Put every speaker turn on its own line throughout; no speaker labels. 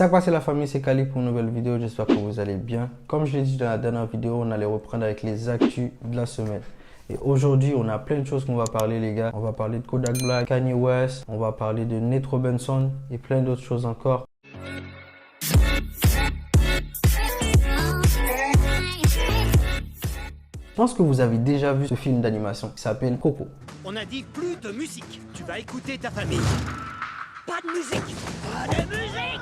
Ça passe la famille, c'est Kali pour une nouvelle vidéo, j'espère que vous allez bien. Comme je l'ai dit dans la dernière vidéo, on allait reprendre avec les actus de la semaine. Et aujourd'hui, on a plein de choses qu'on va parler les gars. On va parler de Kodak Black, Kanye West, on va parler de Nate Robinson et plein d'autres choses encore. Je pense que vous avez déjà vu ce film d'animation qui s'appelle Coco.
On a dit plus de musique. Tu vas écouter ta famille. Pas de musique. Pas de musique.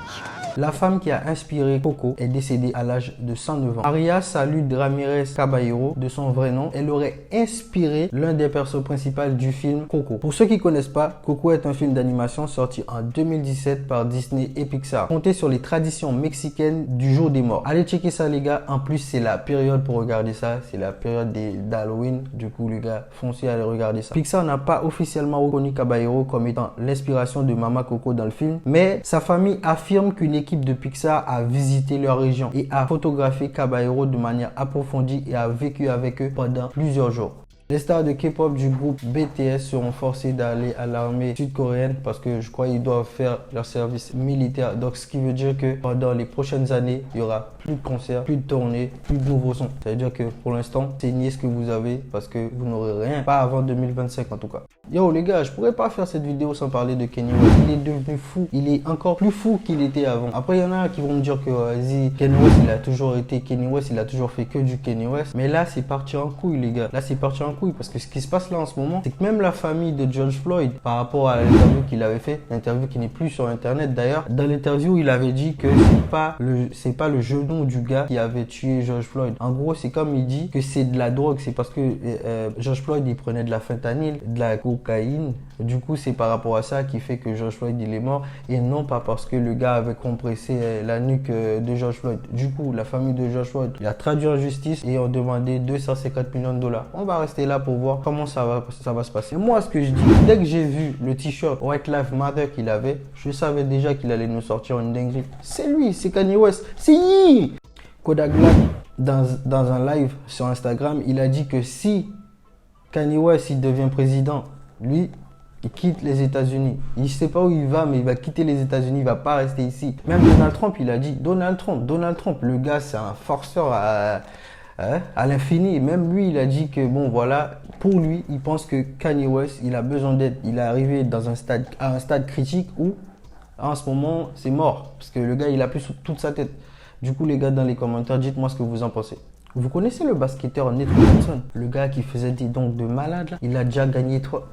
La femme qui a inspiré Coco est décédée à l'âge de 109 ans. Maria Salud Ramirez Caballero, de son vrai nom, elle aurait inspiré l'un des persos principaux du film Coco. Pour ceux qui ne connaissent pas, Coco est un film d'animation sorti en 2017 par Disney et Pixar. Compté sur les traditions mexicaines du jour des morts. Allez checker ça les gars. En plus, c'est la période pour regarder ça. C'est la période d'Halloween. Du coup, les gars, foncez à aller regarder ça. Pixar n'a pas officiellement reconnu Caballero comme étant l'inspiration de Mama Coco dans le film, mais sa famille affirme qu'une équipe de Pixar a visité leur région et a photographié Caballero de manière approfondie et a vécu avec eux pendant plusieurs jours. Les stars de K-pop du groupe BTS seront forcés d'aller à l'armée sud-coréenne parce que je crois qu'ils doivent faire leur service militaire. Donc ce qui veut dire que pendant les prochaines années, il y aura plus de concerts, plus de tournées, plus de nouveaux sons. Ça veut dire que pour l'instant, saignez ce que vous avez parce que vous n'aurez rien. Pas avant 2025 en tout cas. Yo les gars, je pourrais pas faire cette vidéo sans parler de Kanye West. Il est devenu fou. Il est encore plus fou qu'il était avant. Après, il y en a qui vont me dire que vas-y, Kanye West, il a toujours été Kanye West, il a toujours fait que du Kanye West. Mais là, c'est parti en couille les gars. Là, c'est parti en couille parce que ce qui se passe là en ce moment, c'est que même la famille de George Floyd, par rapport à l'interview qu'il avait fait, l'interview qui n'est plus sur internet d'ailleurs, dans l'interview, il avait dit que c'est pas le genou du gars qui avait tué George Floyd. En gros, c'est comme il dit que c'est de la drogue, c'est parce que George Floyd, il prenait de la fentanyl, de la cocaïne. Du coup, c'est par rapport à ça qui fait que George Floyd, il est mort et non pas parce que le gars avait compressé la nuque de George Floyd. Du coup, la famille de George Floyd, il a traduit en justice et ont demandé 250 millions de dollars. On va rester là pour voir comment ça va se passer. Moi, ce que je dis, dès que j'ai vu le t-shirt White Lives Matter qu'il avait, je savais déjà qu'il allait nous sortir une dinguerie. C'est lui, c'est Kanye West. C'est lui. Kodak Black, dans un live sur Instagram, il a dit que si Kanye West il devient président, lui, il quitte les États-Unis. Il ne sait pas où il va, mais il va quitter les États-Unis. Il ne va pas rester ici. Même Donald Trump, il a dit Donald Trump, le gars, c'est un forceur à l'infini. Même lui, il a dit que bon, voilà, pour lui, il pense que Kanye West, il a besoin d'aide. Il est arrivé à un stade critique où, en ce moment, c'est mort. Parce que le gars, il a plus toute sa tête. Du coup, les gars, dans les commentaires, dites-moi ce que vous en pensez. Vous connaissez le basketteur Nate Robinson? Le gars qui faisait des dunks de malade, là. Il a déjà gagné 3...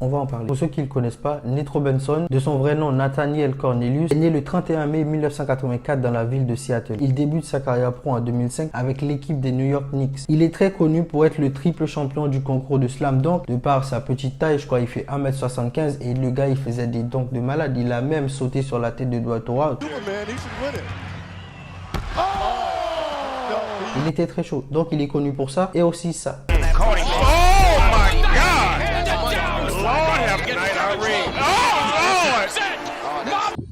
On va en parler. Pour ceux qui ne le connaissent pas, Nate Robinson, de son vrai nom Nathaniel Cornelius, est né le 31 mai 1984 dans la ville de Seattle. Il débute sa carrière pro en 2005 avec l'équipe des New York Knicks. Il est très connu pour être le triple champion du concours de slam dunk. De par sa petite taille, je crois il fait 1m75 et le gars il faisait des dunks de malade. Il a même sauté sur la tête de Dwight Howard. Il était très chaud, donc il est connu pour ça et aussi ça.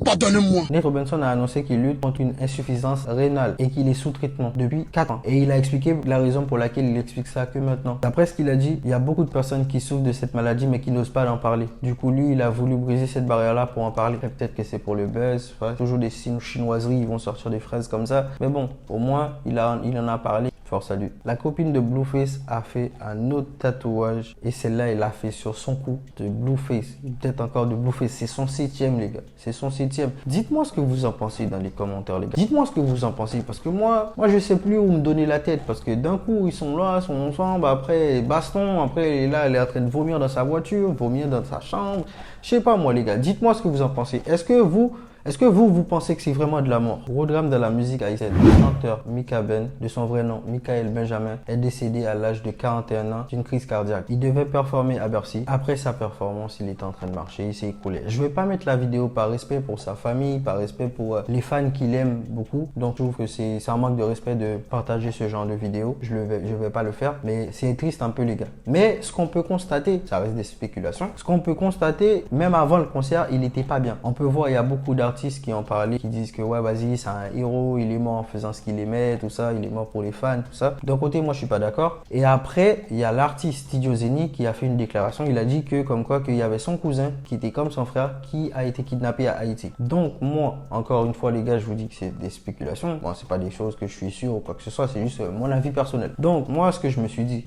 Pardonne-moi.
Nate Robinson a annoncé qu'il lutte contre une insuffisance rénale et qu'il est sous traitement depuis 4 ans. Et il a expliqué la raison pour laquelle il explique ça que maintenant. D'après ce qu'il a dit, il y a beaucoup de personnes qui souffrent de cette maladie mais qui n'osent pas en parler. Du coup, lui, il a voulu briser cette barrière-là pour en parler. Peut-être que c'est pour le buzz, toujours des chinoiseries, ils vont sortir des phrases comme ça. Mais bon, au moins, il en a parlé. Force à lui. La copine de Blueface a fait un autre tatouage et celle-là, elle l'a fait sur son cou de Blueface. Peut-être encore de Blueface. C'est son 7e, les gars. C'est son 7e. Dites-moi ce que vous en pensez dans les commentaires, les gars. Dites-moi ce que vous en pensez parce que moi, je sais plus où me donner la tête parce que d'un coup, ils sont là, ils sont ensemble. Après, baston. Après, là, elle est en train de vomir dans sa voiture, vomir dans sa chambre. Je sais pas, moi, les gars. Dites-moi ce que vous en pensez. Est-ce que vous pensez que c'est vraiment de la mort? Gros drame de la musique haïtienne. Le chanteur Mika Ben, de son vrai nom Michael Benjamin, est décédé à l'âge de 41 ans d'une crise cardiaque. Il devait performer à Bercy. Après sa performance, il était en train de marcher, il s'est écroulé. Je vais pas mettre la vidéo par respect pour sa famille, par respect pour les fans qui l'aiment beaucoup. Donc je trouve que c'est un manque de respect de partager ce genre de vidéo. Je vais pas le faire, mais c'est triste un peu les gars. Mais ce qu'on peut constater, ça reste des spéculations. Ce qu'on peut constater, même avant le concert, il n'était pas bien. On peut voir, il y a beaucoup d'artistes artistes qui en parlaient, qui disent que ouais, vas-y, c'est un héros, il est mort en faisant ce qu'il aimait, tout ça, il est mort pour les fans, tout ça. D'un côté, moi, je suis pas d'accord. Et après, il y a l'artiste Tidio Zeni qui a fait une déclaration. Il a dit que, comme quoi, qu'il y avait son cousin qui était comme son frère qui a été kidnappé à Haïti. Donc, moi, encore une fois, les gars, je vous dis que c'est des spéculations. Bon, c'est pas des choses que je suis sûr ou quoi que ce soit, c'est juste mon avis personnel. Donc, moi, ce que je me suis dit,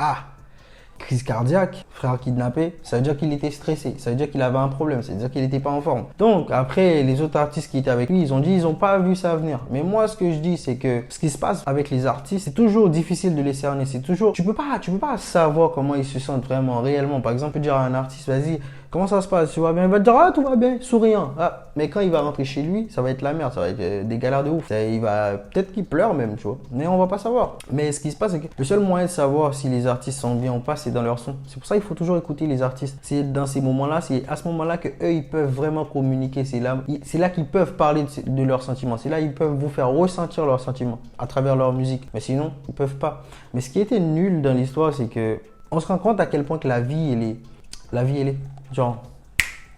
crise cardiaque, frère kidnappé, ça veut dire qu'il était stressé, ça veut dire qu'il avait un problème, ça veut dire qu'il n'était pas en forme. Donc après, les autres artistes qui étaient avec lui, ils ont dit ils n'ont pas vu ça venir. Mais moi, ce que je dis, c'est que ce qui se passe avec les artistes, c'est toujours difficile de les cerner. C'est toujours, tu peux pas savoir comment ils se sentent vraiment, réellement. Par exemple, dire à un artiste, vas-y, comment ça se passe, tu vas bien? Il va te dire, tout va bien, souriant. Mais quand il va rentrer chez lui, ça va être la merde, ça va être des galères de ouf. Il va, peut-être qu'il pleure même, tu vois. Mais on va pas savoir. Mais ce qui se passe, c'est que le seul moyen de savoir si les artistes sont bien ou pas, c'est dans leur son. C'est pour ça qu'il faut toujours écouter les artistes. C'est dans ces moments-là, c'est à ce moment-là que eux, ils peuvent vraiment communiquer. C'est là qu'ils peuvent parler de leurs sentiments. C'est là qu'ils peuvent vous faire ressentir leurs sentiments à travers leur musique. Mais sinon, ils peuvent pas. Mais ce qui était nul dans l'histoire, c'est que on se rend compte à quel point que la vie, elle est genre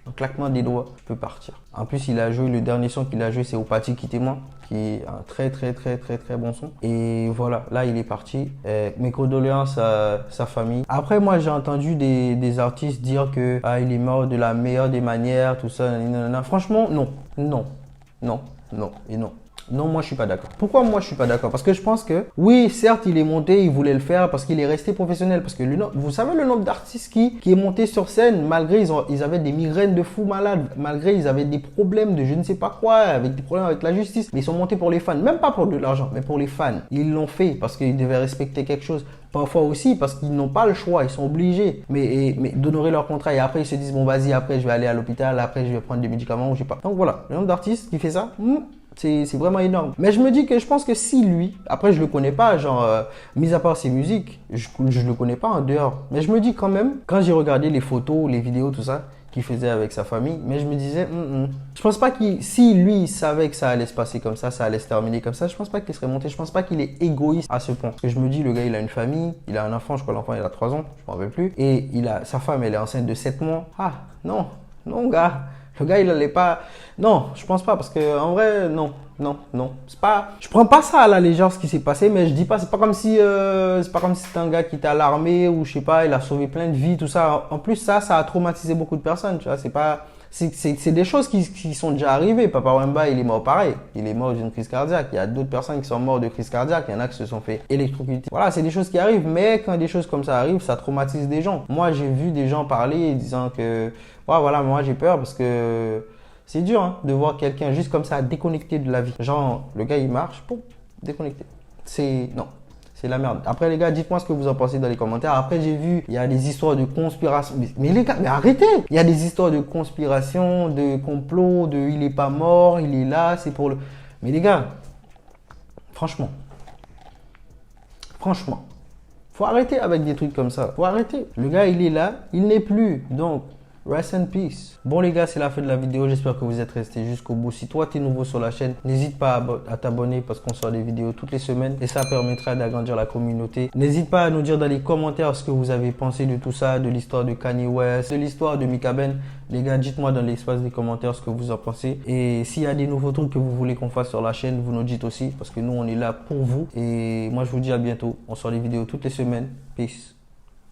un claquement des doigts, je peux partir. En plus, il a joué, le dernier son qu'il a joué, c'est Opati Quittez-moi, qui est un très bon son. Et voilà, là, il est parti. Mes condoléances à sa famille. Après, moi, j'ai entendu des artistes dire que il est mort de la meilleure des manières, tout ça. Nanana. Franchement, non. Non, moi je suis pas d'accord. Pourquoi moi je suis pas d'accord? Parce que je pense que, oui, certes, il est monté, il voulait le faire parce qu'il est resté professionnel. Parce que vous savez le nombre d'artistes qui est monté sur scène malgré ils avaient des migraines de fous malades, malgré ils avaient des problèmes de je ne sais pas quoi, avec des problèmes avec la justice. Mais ils sont montés pour les fans, même pas pour de l'argent, mais pour les fans. Ils l'ont fait parce qu'ils devaient respecter quelque chose. Parfois aussi parce qu'ils n'ont pas le choix, ils sont obligés mais d'honorer leur contrat et après ils se disent bon vas-y, après je vais aller à l'hôpital, après je vais prendre des médicaments ou je sais pas. Donc voilà, le nombre d'artistes qui fait ça, c'est vraiment énorme. Mais je me dis que je pense que si lui, après je le connais pas, genre, mis à part ses musiques, je le connais pas en dehors. Mais je me dis quand même, quand j'ai regardé les photos, les vidéos, tout ça, qu'il faisait avec sa famille, mais je me disais, je pense pas si lui il savait que ça allait se passer comme ça allait se terminer comme ça, je pense pas qu'il serait monté, je pense pas qu'il est égoïste à ce point. Parce que je me dis, le gars il a une famille, il a un enfant, je crois l'enfant il a 3 ans, je m'en rappelle plus, et sa femme elle est enceinte de 7 mois. Non gars. Le gars, il allait pas. Non, je pense pas parce que en vrai, non. C'est pas. Je prends pas ça à la légère ce qui s'est passé, mais je dis pas. C'est pas comme si c'était un gars qui était à l'armée ou je sais pas, il a sauvé plein de vies, tout ça. En plus, ça a traumatisé beaucoup de personnes. Tu vois, c'est pas. C'est des choses qui sont déjà arrivées. Papa Wemba, il est mort pareil. Il est mort d'une crise cardiaque. Il y a d'autres personnes qui sont mortes de crise cardiaque. Il y en a qui se sont fait électrocuter. Voilà, c'est des choses qui arrivent. Mais quand des choses comme ça arrivent, ça traumatise des gens. Moi, j'ai vu des gens parler disant que, voilà, moi j'ai peur parce que c'est dur de voir quelqu'un juste comme ça déconnecté de la vie. Genre, le gars il marche, déconnecté. C'est la merde. Après les gars, dites-moi ce que vous en pensez dans les commentaires. Après j'ai vu, il y a des histoires de conspiration. Mais les gars, mais arrêtez! Il y a des histoires de conspiration, de complot, de il est pas mort, il est là, c'est pour le... Mais les gars, franchement, faut arrêter avec des trucs comme ça. Faut arrêter. Le gars il est là, il n'est plus. Donc, rest in peace. Bon les gars, c'est la fin de la vidéo. J'espère que vous êtes restés jusqu'au bout. Si toi tu es nouveau sur la chaîne, n'hésite pas à t'abonner parce qu'on sort des vidéos toutes les semaines et ça permettra d'agrandir la communauté. N'hésite pas à nous dire dans les commentaires ce que vous avez pensé de tout ça, de l'histoire de Kanye West, de l'histoire de Mika Ben. Les gars, dites-moi dans l'espace des commentaires ce que vous en pensez. Et s'il y a des nouveaux trucs que vous voulez qu'on fasse sur la chaîne, vous nous dites aussi parce que nous on est là pour vous. Et moi je vous dis à bientôt. On sort des vidéos toutes les semaines. Peace.